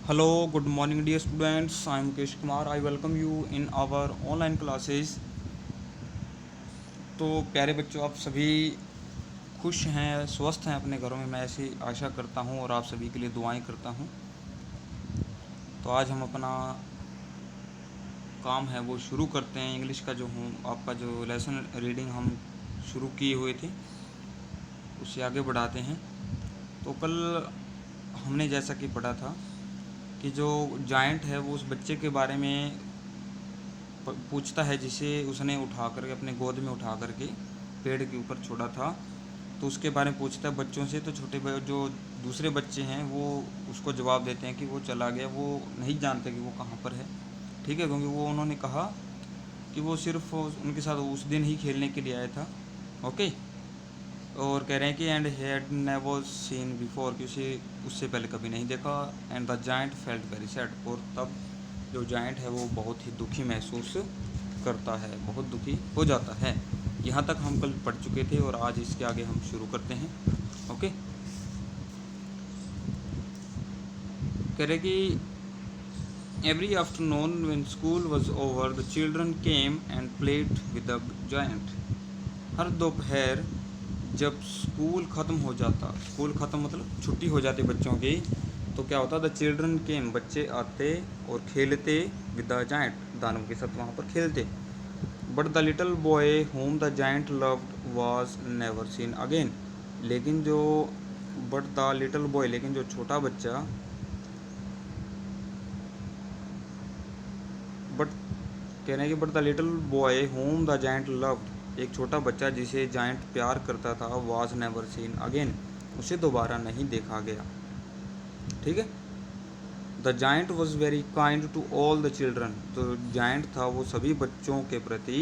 Hello, good morning, dear students. I am Mukesh Kumar. I welcome you in our online classes. तो प्यारे बच्चों, आप सभी खुश हैं, स्वस्थ हैं अपने घरों में, मैं ऐसी आशा करता हूँ और आप सभी के लिए दुआएं करता हूँ। तो आज हम अपना काम है वो शुरू करते हैं। इंग्लिश का जो हूँ आपका जो लेसन रीडिंग हम शुरू किए हुए थे उसे आगे बढ़ाते हैं। तो कल हमने जैसा कि पढ़ा था कि जो जायंट है वो उस बच्चे के बारे में पूछता है जिसे उसने उठा करके अपने गोद में उठा करके पेड़ के ऊपर छोड़ा था। तो उसके बारे में पूछता है बच्चों से। तो छोटे जो दूसरे बच्चे हैं वो उसको जवाब देते हैं कि वो चला गया, वो नहीं जानते कि वो कहाँ पर है। ठीक है, क्योंकि वो उन्होंने कहा कि वो सिर्फ उनके साथ उस दिन ही खेलने के लिए आया था। ओके, और कह रहे हैं कि and had never seen before, कि उसे उससे पहले कभी नहीं देखा। And the giant felt very sad, और तब जो जायंट है वो बहुत ही दुखी महसूस करता है, बहुत दुखी हो जाता है। यहाँ तक हम कल पढ़ चुके थे और आज इसके आगे हम शुरू करते हैं। ओके, कह रहे कि every afternoon when school was over the children came and played with the giant. हर दोपहर जब स्कूल ख़त्म हो जाता, स्कूल ख़त्म मतलब छुट्टी हो जाती बच्चों की, तो क्या होता, द चिल्ड्रन केम, बच्चे आते और खेलते विद द जायंट, दानव के साथ वहाँ पर खेलते। But the little boy home the giant loved was never seen again, लेकिन जो बट द लिटल बॉय, लेकिन जो छोटा बच्चा, बट कह रहे हैं कि but the little boy home the giant loved, एक छोटा बच्चा जिसे जायंट प्यार करता था, वाज नेवर सीन अगेन, उसे दोबारा नहीं देखा गया। ठीक है, the giant was very kind to all the children, तो जायंट था वो सभी बच्चों के प्रति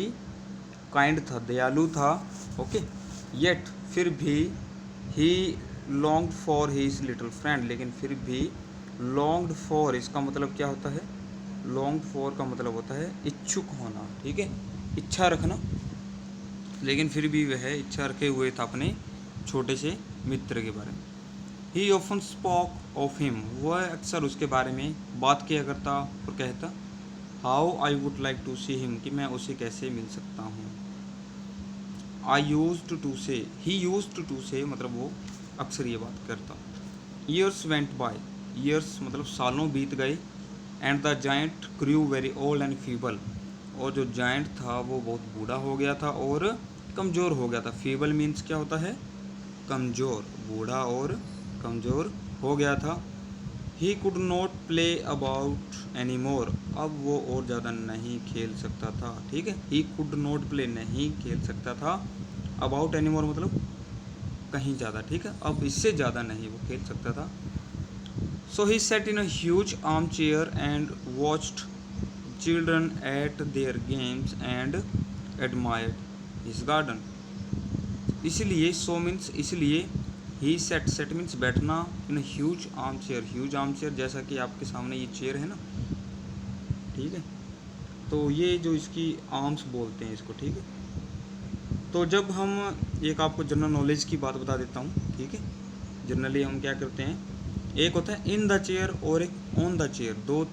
काइंड था, दयालु था। ओके, येट, फिर भी, he longed for his little friend, लेकिन फिर भी, लॉन्ग्ड फॉर इसका मतलब क्या होता है, लॉन्ग फॉर का मतलब होता है इच्छुक होना। ठीक है, इच्छा रखना, लेकिन फिर भी वह इच्छा रखे हुए था अपने छोटे से मित्र के बारे में। ही ऑफन स्पॉक ऑफ हिम, वह अक्सर उसके बारे में बात किया करता और कहता, how I would like to see him, कि मैं उसे कैसे मिल सकता हूँ। आई यूज टू से, ही यूज टू से मतलब वो अक्सर ये बात करता। ईयर्स वेंट बाय, ईयर्स मतलब सालों बीत गए। And the giant crew very old and feeble, और जो जाइंट था वो बहुत बूढ़ा हो गया था और कमज़ोर हो गया था। फीबल मीन्स क्या होता है, कमज़ोर, बूढ़ा और कमज़ोर हो गया था। He could not play about any more, अब वो और ज़्यादा नहीं खेल सकता था। ठीक है, ही कुड नॉट प्ले, नहीं खेल सकता था, अबाउट एनी मोर मतलब कहीं ज़्यादा। ठीक है, अब इससे ज़्यादा नहीं वो खेल सकता था। So he sat in a huge arm chair and watched children at their games and admired his garden. इसलिए सो मीन्स इसलिए, ही सेट, सेट मीन्स बैठना, in huge arm chair, huge arm chair जैसा कि आपके सामने ये chair है ना। ठीक है, तो ये जो इसकी आर्म्स बोलते हैं इसको। ठीक है, तो जब हम एक आपको जनरल नॉलेज की बात बता देता हूँ। ठीक है, जनरली हम क्या करते हैं, एक होता है इन द चेयर और एक ऑन द चेयर, दो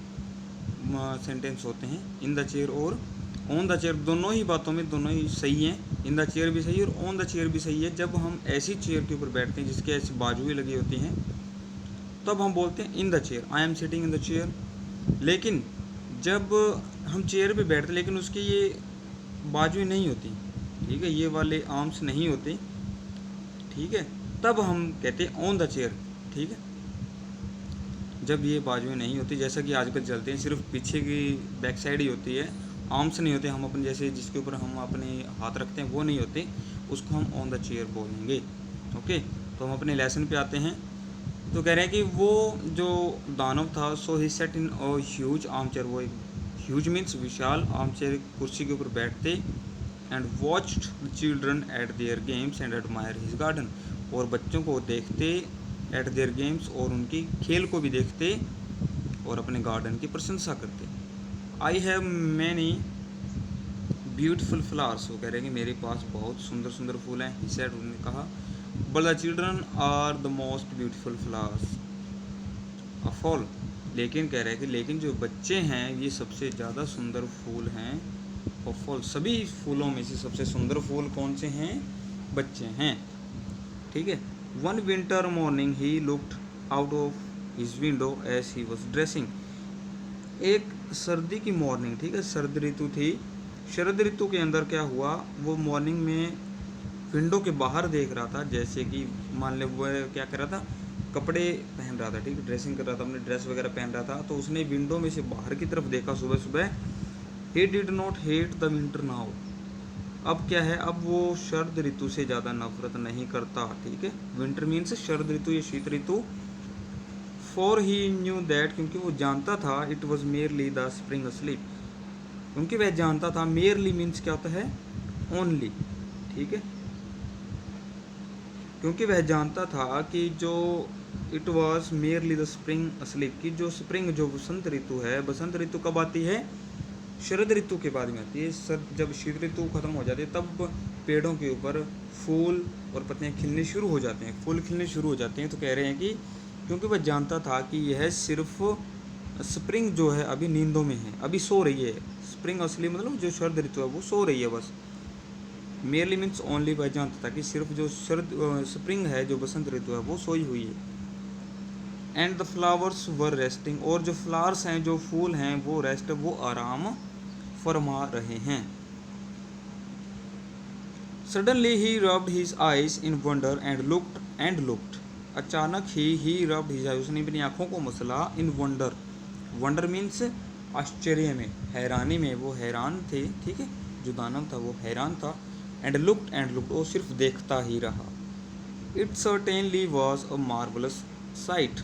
सेंटेंस होते हैं, इन द चेयर और ऑन द चेयर। दोनों ही बातों में दोनों ही सही हैं, इन द चेयर भी सही है और ऑन द चेयर भी सही है। जब हम ऐसी चेयर के ऊपर बैठते हैं जिसके ऐसी बाजुएं लगी होती हैं, तब हम बोलते हैं in the chair, I am sitting in the chair. लेकिन जब हम चेयर पे बैठते लेकिन उसकी ये बाजुएं नहीं होती, ठीक है, ये वाले आर्म्स नहीं होते, ठीक है, तब हम कहते हैं ऑन द चेयर। ठीक है, जब ये बाजुएं नहीं होती, जैसा कि आजकल चलते हैं सिर्फ पीछे की बैक साइड ही होती है, आर्म्स नहीं होते, हम अपने जैसे जिसके ऊपर हम अपने हाथ रखते हैं वो नहीं होते, उसको हम ऑन द चेयर बोलेंगे। ओके, तो हम अपने लेसन पे आते हैं। तो कह रहे हैं कि वो जो दानव था, so he sat in a huge arm chair, वो एक ह्यूज मीन्स विशाल आर्म चेयर, कुर्सी के ऊपर बैठते, and watched the children at their games and admire his garden, और बच्चों को देखते एट देयर गेम्स, और उनकी खेल को भी देखते और अपने गार्डन की प्रशंसा करते। I have many beautiful flowers, वो कह रहे हैं कि मेरे पास बहुत सुंदर सुंदर फूल हैं। ही सेड, उन्होंने कहा, but the children are the most beautiful flowers of all, लेकिन कह रहे हैं कि लेकिन जो बच्चे हैं ये सबसे ज़्यादा सुंदर फूल हैं, और फूल सभी फूलों में से सबसे सुंदर फूल कौन से हैं? बच्चे हैं। ठीक है। One winter morning he looked out of his window as he was dressing. एक सर्दी की मॉर्निंग, ठीक है, शरद ऋतु थी। शरद ऋतु के अंदर क्या हुआ, वो मॉर्निंग में विंडो के बाहर देख रहा था, जैसे कि मान ले वो क्या कर रहा था, कपड़े पहन रहा था, ठीक है, ड्रेसिंग कर रहा था, अपने ड्रेस वगैरह पहन रहा था, तो उसने विंडो में से बाहर की तरफ देखा सुबह सुबह। He did not hate the winter now. अब क्या है, अब वो शरद ऋतु से ज़्यादा नफरत नहीं करता, ठीक है। विंटर मीन्स शरद ऋतु या शीत ऋतु। फॉर ही न्यू दैट, क्योंकि वो जानता था, it was merely the spring asleep, क्योंकि वह जानता था, मेयरली मीन्स क्या होता है, ओनली, ठीक है, क्योंकि वह जानता था कि जो it was merely the spring asleep, की जो स्प्रिंग जो बसंत ऋतु है, बसंत ऋतु कब आती है, शरद ऋतु के बाद में आती है। जब शीत ऋतु खत्म हो जाती है तब पेड़ों के ऊपर फूल और पत्तियां खिलने शुरू हो जाते हैं, फूल खिलने शुरू हो जाते हैं। तो कह रहे हैं कि क्योंकि वह जानता था कि यह सिर्फ स्प्रिंग जो है अभी नींदों में है, अभी सो रही है। स्प्रिंग असली मतलब जो शरद ऋतु है वो सो रही है बस। मेयरली मीन्स ओनली, वह जानता था कि सिर्फ जो शरद स्प्रिंग है, जो बसंत ऋतु है, वो सोई हुई है। And the flowers were resting, और जो फ्लावर्स हैं, जो फूल हैं, वो रेस्ट, वो आराम फरमा रहे हैं। Suddenly he rubbed his eyes in wonder and looked. अचानक ही रब्ड हिज आइज, उसने अपनी आंखों को मसला, इन वंडर, वंडर मीन्स आश्चर्य में, हैरानी में, वो हैरान थे, ठीक है, जो दानव था वो हैरान था। एंड लुक्ड, वो सिर्फ देखता ही रहा। It certainly was a marvellous site.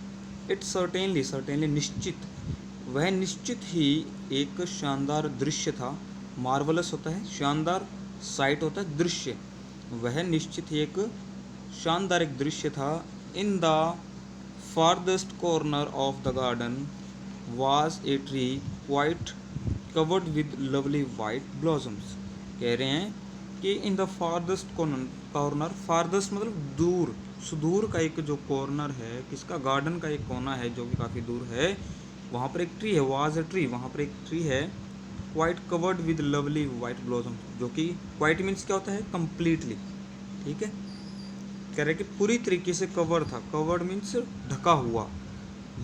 It certainly निश्चित, वह निश्चित ही एक शानदार दृश्य था। मार्वलस होता है शानदार, साइट होता है दृश्य, वह निश्चित ही एक शानदार एक दृश्य था। In the farthest corner of the garden was a tree quite covered with lovely white blossoms. कह रहे हैं कि in the farthest corner, farthest मतलब दूर, सुदूर का एक जो कॉर्नर है, किसका, गार्डन का एक कोना है जो कि काफ़ी दूर है, वहाँ पर एक ट्री है, वाज ए ट्री, वहाँ पर एक ट्री है, quite covered with lovely white blossom, जो कि क्वाइट मीन्स क्या होता है, कम्प्लीटली, ठीक है, कह रहे कि पूरी तरीके से कवर था, कवर्ड मीन्स ढका हुआ,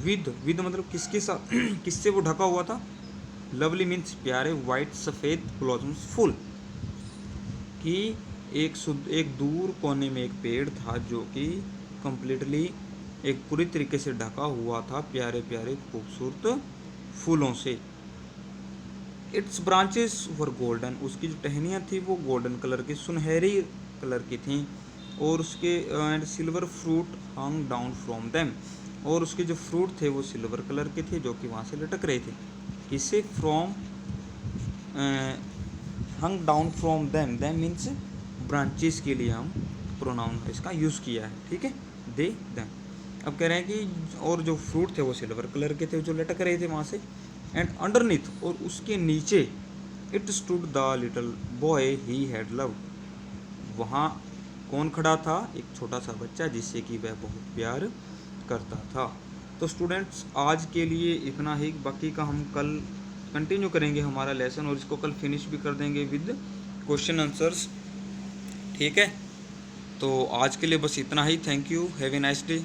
विद मतलब किसके साथ किससे वो ढका हुआ था, लवली मीन्स प्यारे, वाइट सफ़ेद, ब्लॉसम्स फूल, कि एक दूर कोने में एक पेड़ था जो कि कम्प्लीटली एक पूरी तरीके से ढका हुआ था प्यारे प्यारे खूबसूरत फूलों से। इट्स ब्रांचेस वर गोल्डन, उसकी जो टहनियाँ थी वो गोल्डन कलर की, सुनहरी कलर की थीं, और उसके and silver fruit hung down from them, और उसके जो फ्रूट थे वो सिल्वर कलर के थे, जो कि वहाँ से लटक रहे थे, किससे, from, hung down from them, them means branches के लिए हम प्रोनाउन इसका यूज़ किया है, ठीक है, दे देम। अब कह रहे हैं कि और जो फ्रूट थे वो सिल्वर कलर के थे जो लटक रहे थे वहाँ से। एंड अंडरनीथ, और उसके नीचे, it stood the little boy he had loved, वहाँ कौन खड़ा था, एक छोटा सा बच्चा जिससे कि वह बहुत प्यार करता था। तो स्टूडेंट्स आज के लिए इतना ही, बाकी का हम कल कंटिन्यू करेंगे हमारा लेसन, और इसको कल फिनिश भी कर देंगे विद क्वेश्चन आंसर्स, ठीक है। तो आज के लिए बस इतना ही, thank you, have a nice day.